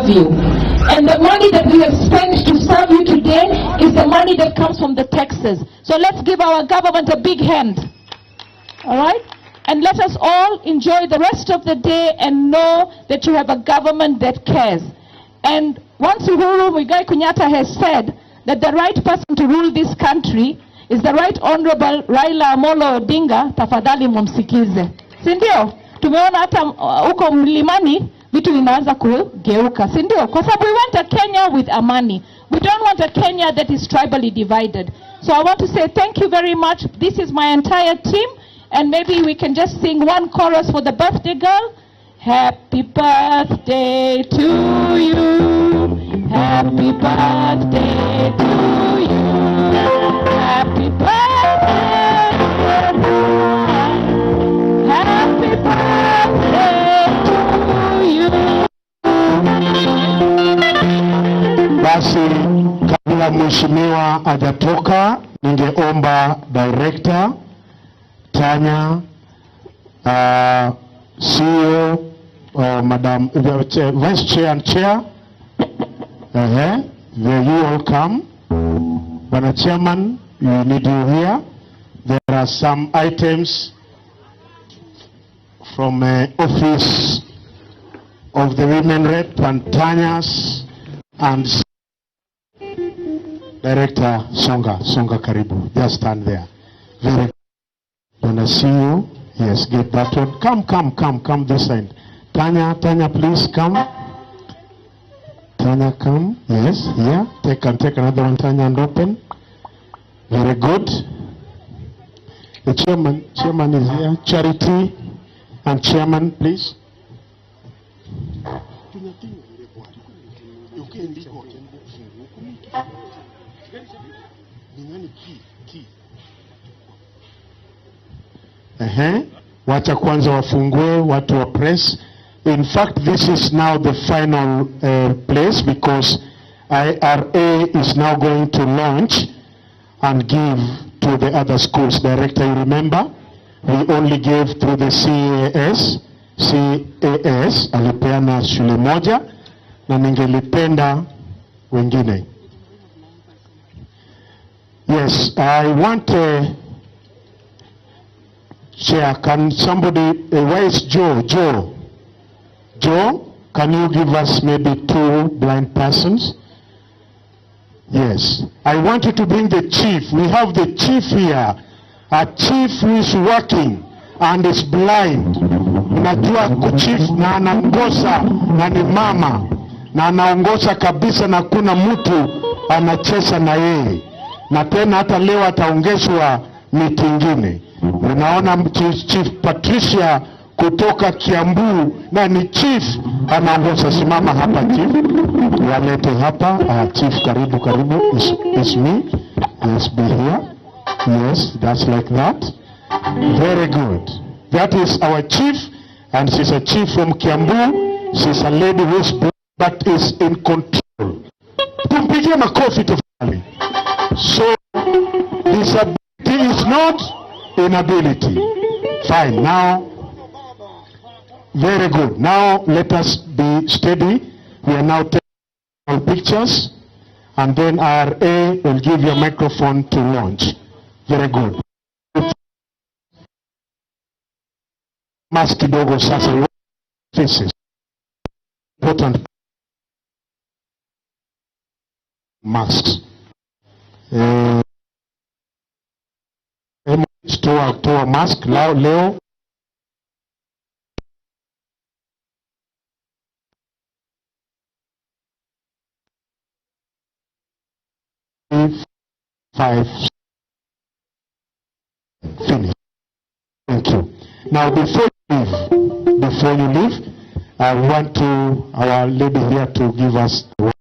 serve you. And the money that we have spent to serve you today is the money that comes from the taxes. So let's give our government a big hand. All right? And let us all enjoy the rest of the day and know that you have a government that cares. And once Uhuru Muigai Kenyatta has said that the right person to rule this country is the Right Honorable Raila Amolo Odinga, tafadhali mumsikize. Sindio? Tumeona hata uko mlimani vitu vinaanza kugeuka. Sindio? Kwa sababu we want a Kenya with amani. We don't want a Kenya that is tribally divided. So I want to say thank you very much. This is my entire team. And maybe we can just sing one chorus for the birthday girl. Happy birthday to you. Happy birthday to you. Happy birthday. Happy birthday to you. Basi kabla mheshimiwa hajatoka, ningeomba director Tanya, CEO, Madam Vice Chair and Chair, where you all come. Bwana Chairman, we need you here. There are some items from office of the women rep and Tanya's and Director Songa karibu. Just stand there. Very Wanna see you? Yes, get that one. Come this side. Tanya, please come. Tanya, come. Yes, here. Take another one, Tanya, and open. Very good. The chairman is here. Charity and chairman, please. Wacha kwanza wafungue watu wa press. In fact, this is now the final place because IRA is now going to launch and give to the other schools. Director, you remember, we only gave through the CAS alipeana shule moja na ningelipenda wengine. Yes, I want Chair, can somebody, where is Joe? Joe, can you give us maybe 2 blind persons? Yes. I want you to bring the chief. We have the chief here. A chief who is working and is blind. Najua kuchief na anaongoza na ni mama. Na anaongoza kabisa na kuna mtu anacheza na yeye. Na tena hata leo ataongezwa miti ingine. Unaona Chief Patricia kutoka Kiambu na ni chief anaongoza. Simama hapa chief. Walete hapa. Chief karibu. It's me. Yes, be here. Yes, that's like that. Very good. That is our chief, and she's a chief from Kiambu. She's a lady who's but is in control. Tumpigie makofi tafadhali. So disability is not inability. Fine. Now, very good. Now let us be steady. We are now taking pictures, and then RA will give you a microphone to launch. Very good. Mask kidogo sasa. Faces. Important masks. Toa mask leo. Five. Finish. Thank you. Now before you leave, I want our lady here to give us the word.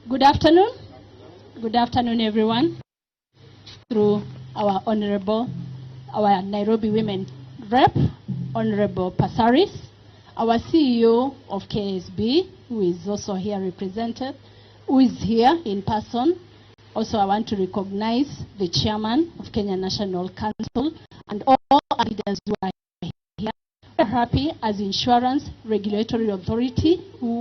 Good afternoon. Good afternoon, everyone. Through our Nairobi Women Rep, Honorable Passaris, our CEO of KSB, who is also here represented, who is here in person. Also, I want to recognize the chairman of Kenya National Council and all leaders who are here. happy as Insurance Regulatory Authority, who